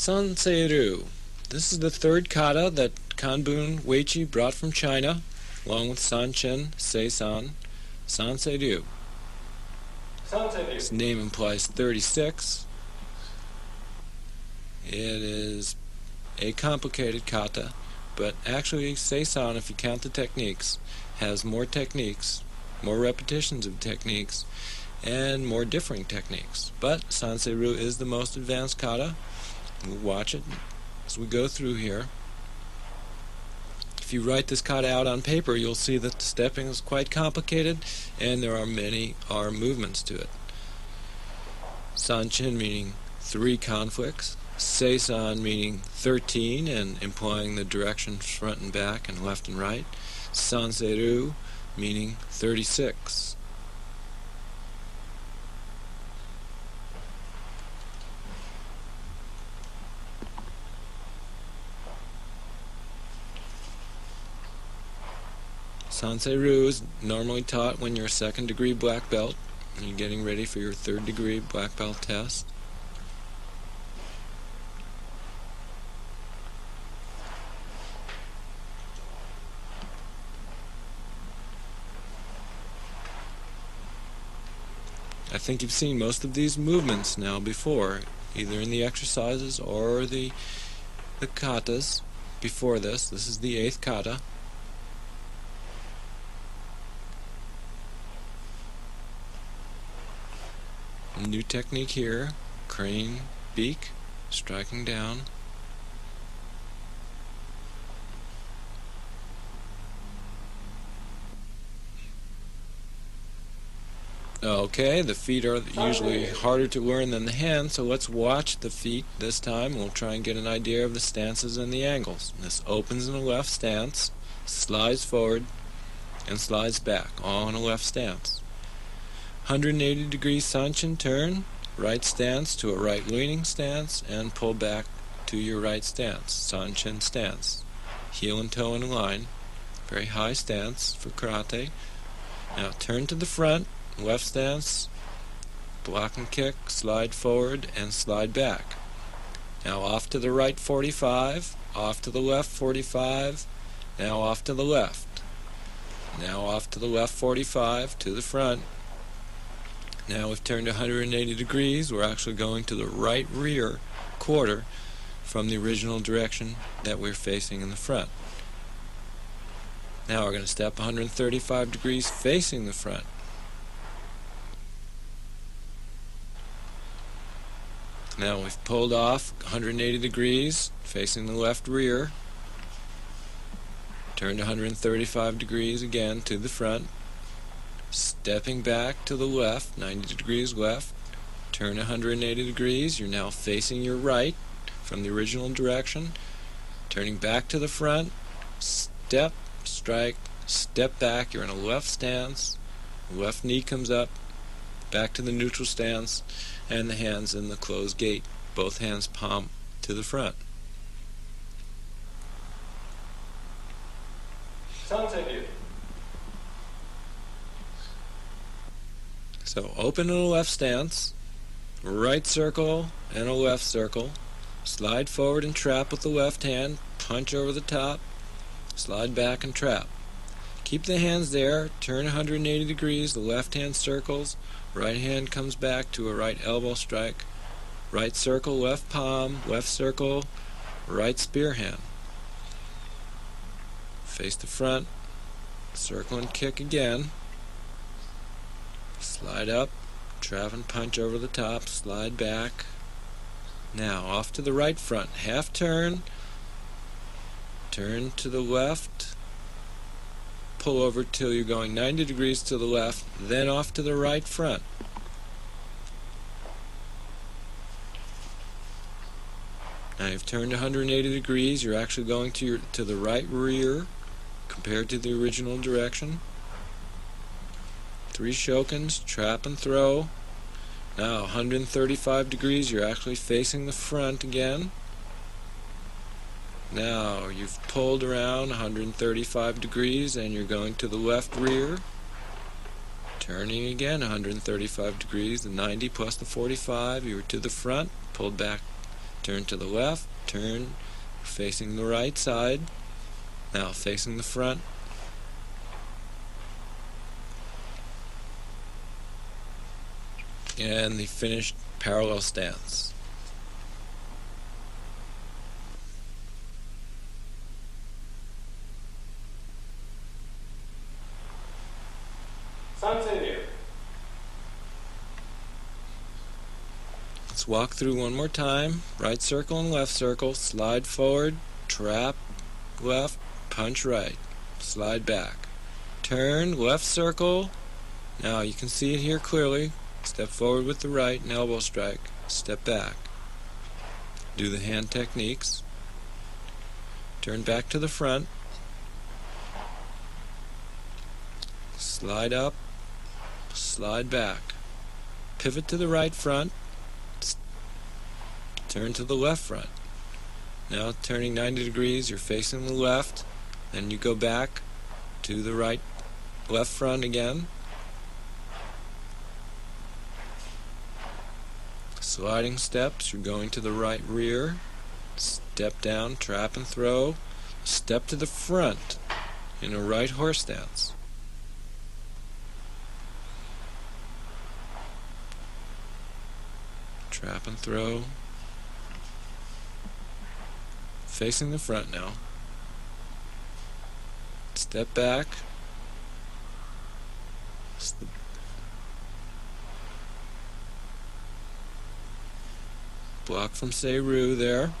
Sансeiryu. This is the third kata that Kanbun Uechi brought from China, along with Sanchin, Seisan, Sансейрю. Its name implies 36. It is a complicated kata, but actually Seisan, if you count the techniques, has more techniques, more repetitions of techniques, and more differing techniques. But Sансeiryu is the most advanced kata. We'll watch it as we go through here. If you write this kata out on paper, you'll see that the stepping is quite complicated, and there are many arm movements to it. Sanchin meaning 3 conflicts, Seisan meaning 13 and implying the directions front and back and left and right, Sансeiryu meaning 36. Sансeiryu is normally taught when you're a 2nd degree black belt and you're getting ready for your 3rd degree black belt test. I think you've seen most of these movements now before, either in the exercises or the katas before this. This is the 8th kata. New technique here, crane, beak, striking down. Okay, the feet are usually harder to learn than the hands, so let's watch the feet this time. We'll try and get an idea of the stances and the angles. This opens in a left stance, slides forward, and slides back, all in a left stance. 180 degree Sanchin turn, right stance to a right leaning stance, and pull back to your right stance, Sanchin stance. Heel and toe in a line, very high stance for karate. Now turn to the front, left stance, block and kick, slide forward, and slide back. Now off to the right 45, off to the left 45, now off to the left. Now off to the left 45, to the front. Now we've turned 180 degrees. We're actually going to the right rear quarter from the original direction that we're facing in the front. Now we're going to step 135 degrees facing the front. Now we've pulled off 180 degrees facing the left rear. Turned 135 degrees again to the front. Stepping back to the left, 90 degrees left, turn 180 degrees, you're now facing your right from the original direction, turning back to the front, step, strike, step back, you're in a left stance, left knee comes up, back to the neutral stance, and the hands in the closed gate, both hands palm to the front. Sансeiryu. So open in a left stance, right circle and a left circle, slide forward and trap with the left hand, punch over the top, slide back and trap. Keep the hands there, turn 180 degrees, the left hand circles, right hand comes back to a right elbow strike, right circle, left palm, left circle, right spear hand. Face the front, circle and kick again. Slide up, trap and punch over the top, slide back. Now off to the right front, half turn, turn to the left, pull over till you're going 90 degrees to the left, then off to the right front. Now you've turned 180 degrees, you're actually going to the right rear compared to the original direction. 3 shokens, trap and throw. Now 135 degrees, you're actually facing the front again. Now you've pulled around 135 degrees and you're going to the left rear. Turning again 135 degrees, the 90 plus the 45, you were to the front, pulled back turn to the left, turn, facing the right side, now facing the front, and the finished parallel stance. Sансeiryu. Let's walk through one more time. Right circle and left circle, slide forward, trap left, punch right, slide back. Turn, left circle. Now you can see it here clearly. Step forward with the right and elbow strike. Step back. Do the hand techniques. Turn back to the front. Slide up, slide back. Pivot to the right front. Turn to the left front. Now turning 90 degrees, you're facing the left. Then you go back to the right, left front again. Sliding steps, you're going to the right rear. Step down, trap and throw. Step to the front in a right horse stance. Trap and throw. Facing the front now. Step back. Block from Seiru there.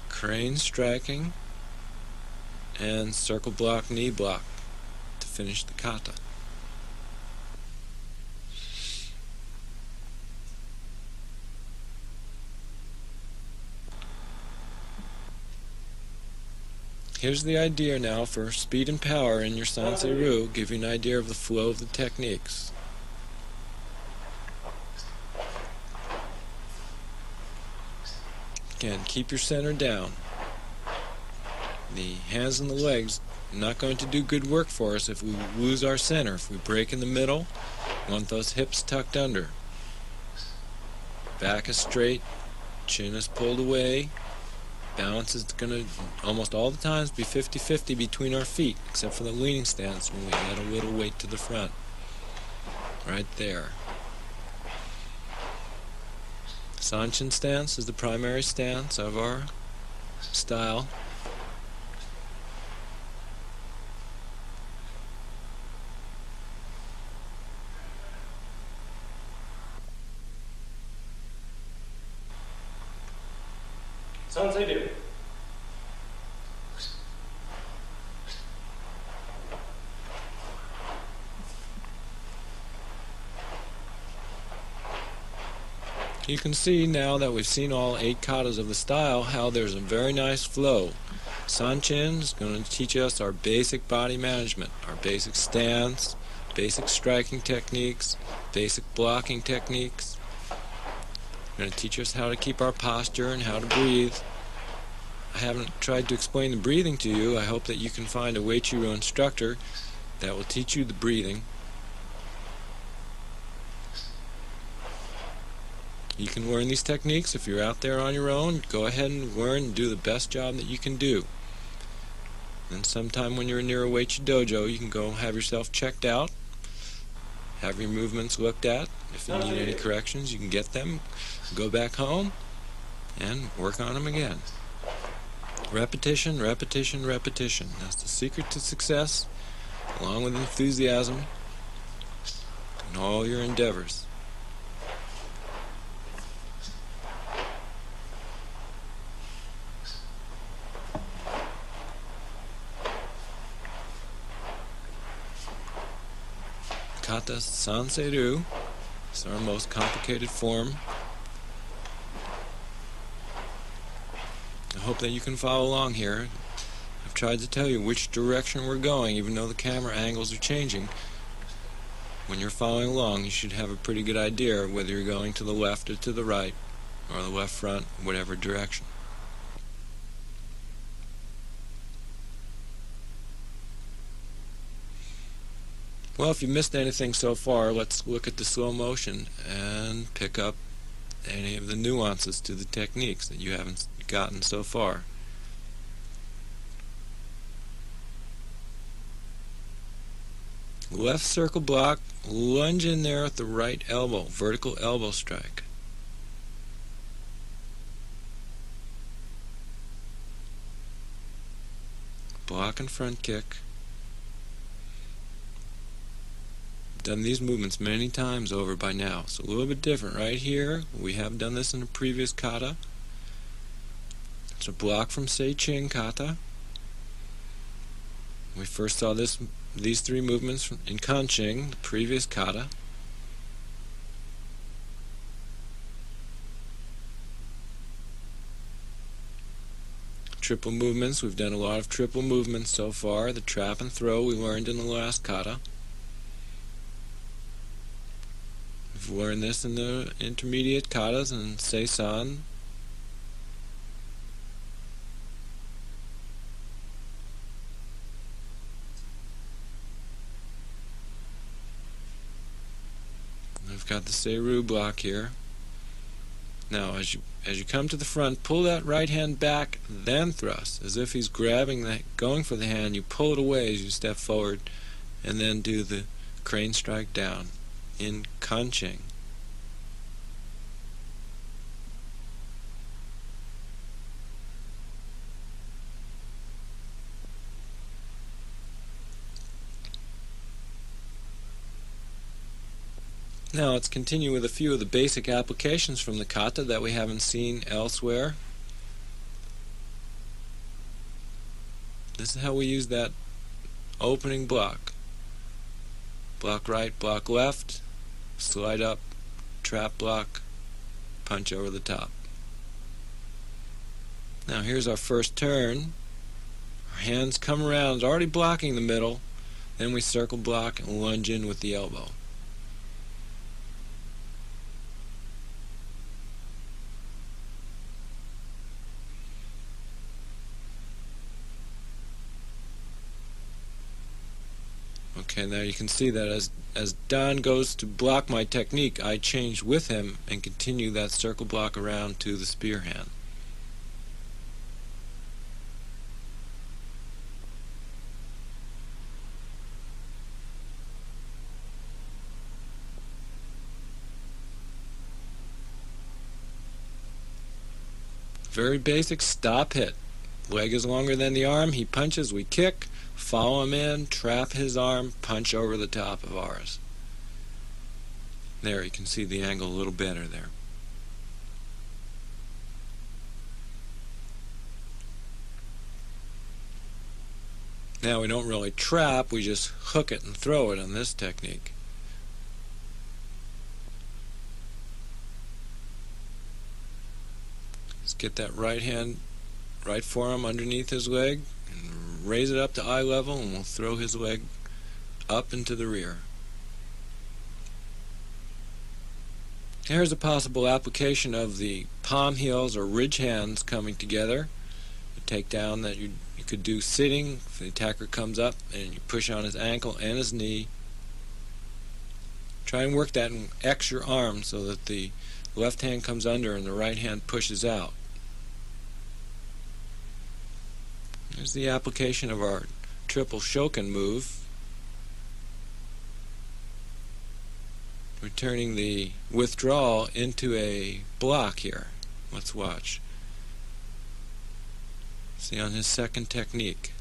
Crane striking. And circle block, knee block to finish the kata. Here's the idea now for speed and power in your Sансейрю, give you an idea of the flow of the techniques. Again, keep your center down. The hands and the legs are not going to do good work for us if we lose our center. If we break in the middle, we want those hips tucked under. Back is straight, chin is pulled away. Balance is going to almost all the times be 50-50 between our feet, except for the leaning stance when we add a little weight to the front. Right there. Sanchin stance is the primary stance of our style. Sансeiryu. You can see now that we've seen all 8 katas of the style how there's a very nice flow. Sanchin is going to teach us our basic body management, our basic stance, basic striking techniques, basic blocking techniques. Going to teach us how to keep our posture and how to breathe. I haven't tried to explain the breathing to you. I hope that you can find a Uechi instructor that will teach you the breathing. You can learn these techniques if you're out there on your own. Go ahead and learn and do the best job that you can do. And sometime when you're near a Uechi dojo, you can go have yourself checked out, have your movements looked at. If you need any corrections, you can get them, go back home, and work on them again. Repetition, repetition, repetition. That's the secret to success, along with enthusiasm in all your endeavors. Kata Sансейрю is our most complicated form. I hope that you can follow along here. I've tried to tell you which direction we're going, even though the camera angles are changing. When you're following along, you should have a pretty good idea of whether you're going to the left or to the right, or the left front, whatever direction. Well, if you missed anything so far, let's look at the slow motion and pick up any of the nuances to the techniques that you haven't gotten so far. Left circle block, lunge in there with the right elbow, vertical elbow strike. Block and front kick. Done these movements many times over by now. It's a little bit different right here. We have done this in a previous kata. It's a block from Seiching kata. We first saw these three movements in Kanching, the previous kata. Triple movements. We've done a lot of triple movements so far. The trap and throw we learned in the last kata. We've learned this in the intermediate katas and Seisan. We've got the Seiru block here. Now, as you come to the front, pull that right hand back, then thrust, as if he's going for the hand. You pull it away as you step forward, and then do the crane strike down in Kanching. Now let's continue with a few of the basic applications from the kata that we haven't seen elsewhere. This is how we use that opening block. Block right, block left, slide up, trap block, punch over the top. Now here's our first turn. Our hands come around, it's already blocking the middle. Then we circle block and lunge in with the elbow. Okay, now you can see that as Don goes to block my technique, I change with him and continue that circle block around to the spear hand. Very basic stop hit. Leg is longer than the arm, he punches, we kick. Follow him in, trap his arm, punch over the top of ours. There, you can see the angle a little better there. Now we don't really trap, we just hook it and throw it on this technique. Let's get that right forearm underneath his leg and raise it up to eye level, and we'll throw his leg up into the rear. Here's a possible application of the palm heels or ridge hands coming together. A takedown that you could do sitting if the attacker comes up and you push on his ankle and his knee. Try and work that and X your arm so that the left hand comes under and the right hand pushes out. Here's the application of our triple shoken move. We're turning the withdrawal into a block here. Let's watch. See on his second technique.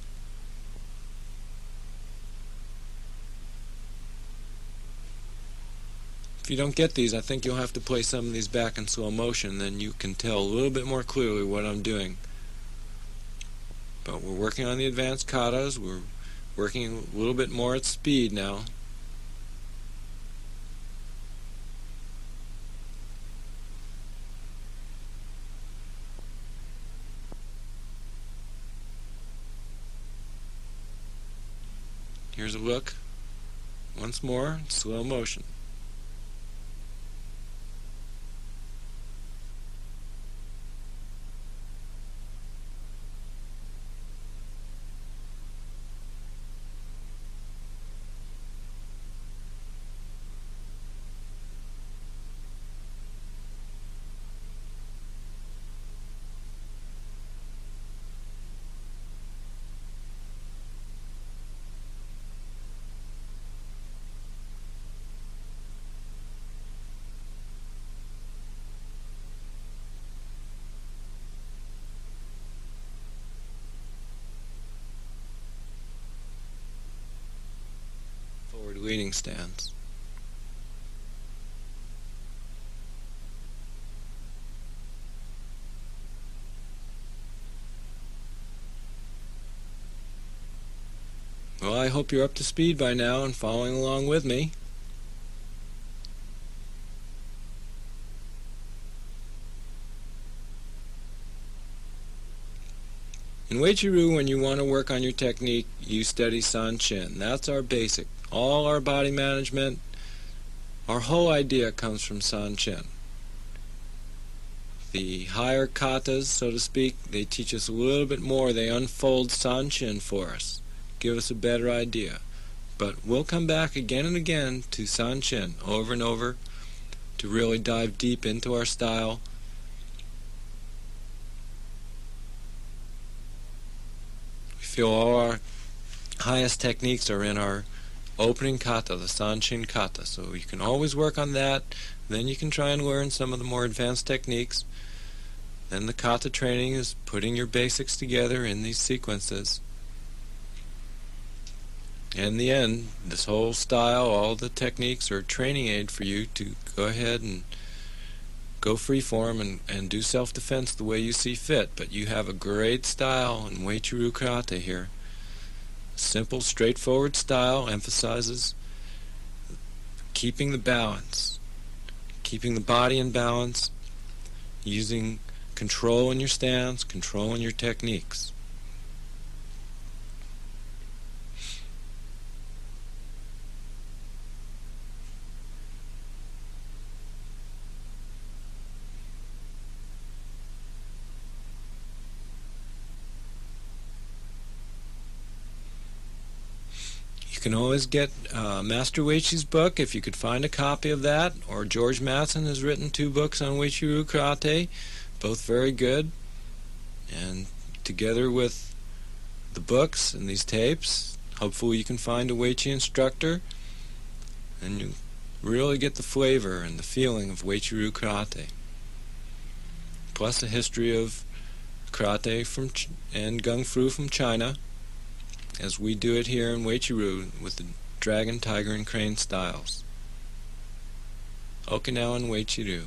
If you don't get these, I think you'll have to play some of these back in slow motion, then you can tell a little bit more clearly what I'm doing. But we're working on the advanced katas. We're working a little bit more at speed now. Here's a look. Once more, slow motion. leading stance. Well, I hope you're up to speed by now and following along with me. In Uechi-ryu, when you want to work on your technique, you study Sanshin. That's our basic. All our body management, our whole idea comes from Sanshin. The higher katas, so to speak, they teach us a little bit more. They unfold Sanshin for us, give us a better idea. But we'll come back again and again to Sanshin over and over to really dive deep into our style. We feel all our highest techniques are in our opening kata, the Sanshin kata. So you can always work on that. Then you can try and learn some of the more advanced techniques. Then the kata training is putting your basics together in these sequences. In the end, this whole style, all the techniques are a training aid for you to go ahead and go freeform and do self-defense the way you see fit. But you have a great style in Uechi-ryu karate here. Simple, straightforward style emphasizes keeping the balance, keeping the body in balance, using control in your stance, control in your techniques. You can always get Master Uechi's book if you could find a copy of that, or George Mattson has written 2 books on Uechi-ryu karate, both very good, and together with the books and these tapes, hopefully you can find a Uechi instructor and you really get the flavor and the feeling of Uechi-ryu karate, plus a history of karate and gung fu from China, as we do it here in Uechi-ryu with the dragon, tiger, and crane styles. Okinawan Uechi-ryu.